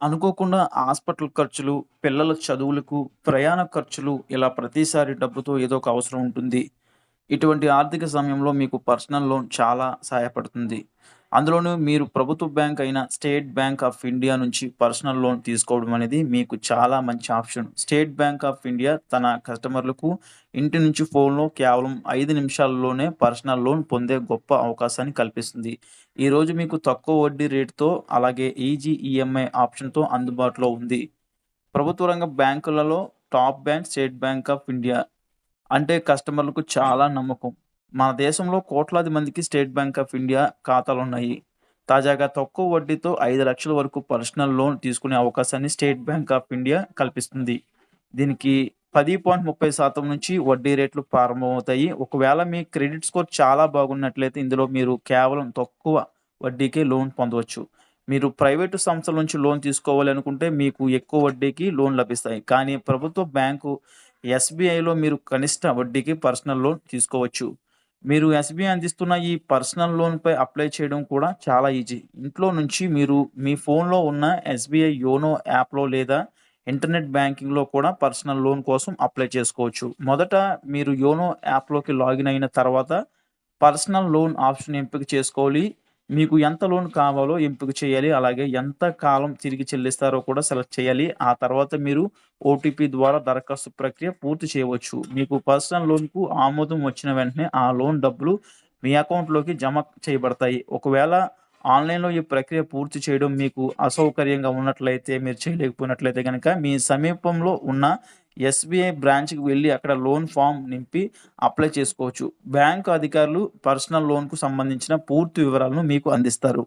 అనుకోకుండా హాస్పిటల్ ఖర్చులు, పిల్లల చదువులకు, ప్రయాణ ఖర్చులు ఇలా ప్రతిసారి డబ్బుతో ఏదో ఒక అవసరం ఉంటుంది. ఇటువంటి ఆర్థిక సమయంలో మీకు పర్సనల్ లోన్ చాలా సహాయపడుతుంది. అందులోనూ మీరు ప్రభుత్వ బ్యాంక్ అయిన స్టేట్ బ్యాంక్ ఆఫ్ ఇండియా నుంచి పర్సనల్ లోన్ తీసుకోవడం అనేది మీకు చాలా మంచి option. State bank of India తన కస్టమర్లకు ఇంటి నుంచి ఫోన్‌లో కేవలం 5 నిమిషాల్లోనే పర్సనల్ లోన్ పొందే గొప్ప అవకాశాన్ని కల్పిస్తుంది. ఈరోజు మీకు తక్కువ వడ్డీ రేటుతో అలాగే ఈజీ ఈఎంఐ ఆప్షన్‌తో అందుబాటులో ఉంది. ప్రభుత్వ రంగ బ్యాంకులలో top bank state bank of India అంటే కస్టమర్లకు చాలా నమ్మకం. మన దేశంలో కోట్లాది మందికి స్టేట్ బ్యాంక్ ఆఫ్ ఇండియా ఖాతాలున్నాయి. తాజాగా తక్కువ వడ్డీతో 5,00,000 వరకు పర్సనల్ లోన్ తీసుకునే అవకాశాన్ని స్టేట్ బ్యాంక్ ఆఫ్ ఇండియా కల్పిస్తుంది. దీనికి 10.30% నుంచి వడ్డీ రేట్లు ప్రారంభమవుతాయి. ఒకవేళ మీ క్రెడిట్ స్కోర్ చాలా బాగున్నట్లయితే ఇందులో మీరు కేవలం తక్కువ వడ్డీకే లోన్ పొందవచ్చు. మీరు ప్రైవేటు సంస్థల నుంచి లోన్ తీసుకోవాలి అనుకుంటే మీకు ఎక్కువ వడ్డీకి లోన్ లభిస్తాయి. కానీ ప్రభుత్వ బ్యాంకు ఎస్‌బీఐలో మీరు కనిష్ట వడ్డీకి పర్సనల్ లోన్ తీసుకోవచ్చు. మీరు ఎస్‌బీఐ అందిస్తున్న ఈ పర్సనల్ లోన్‌పై అప్లై చేయడం కూడా చాలా ఈజీ. ఇంట్లో నుంచి మీరు మీ ఫోన్‌లో ఉన్న ఎస్‌బీఐ యోనో యాప్‌లో లేదా ఇంటర్నెట్ బ్యాంకింగ్‌లో కూడా పర్సనల్ లోన్ కోసం అప్లై చేసుకోవచ్చు. మొదట మీరు యోనో యాప్‌లోకి లాగిన్ అయిన తర్వాత పర్సనల్ లోన్ ఆప్షన్ ఎంపిక చేసుకోవాలి. మీకు ఎంత లోన్ కావాలో ఎంపిక చేయాలి. అలాగే ఎంత కాలం తిరిగి చెల్లిస్తారో కూడా సెలెక్ట్ చేయాలి. ఆ తర్వాత మీరు ఓటీపీ ద్వారా దరఖాస్తు ప్రక్రియ పూర్తి చేయవచ్చు. మీకు పర్సనల్ లోన్‌కు ఆమోదం వచ్చిన వెంటనే ఆ లోన్ డబ్బులు మీ అకౌంట్‌లోకి జమ చేయబడతాయి. ఒకవేళ ఆన్‌లైన్‌లో ఈ ప్రక్రియ పూర్తి చేయడం మీకు అసౌకర్యంగా ఉన్నట్లయితే, మీరు చేయలేకపోయినట్లయితే గనక మీ సమీపంలో ఉన్న ఎస్‌బీఐ బ్రాంచ్‌కి వెళ్లి అక్కడ లోన్ ఫార్మ్ నింపి అప్లై చేసుకోవచ్చు. బ్యాంకు అధికారులు పర్సనల్ లోన్‌కు సంబంధించిన పూర్తి వివరాలను మీకు అందిస్తారు.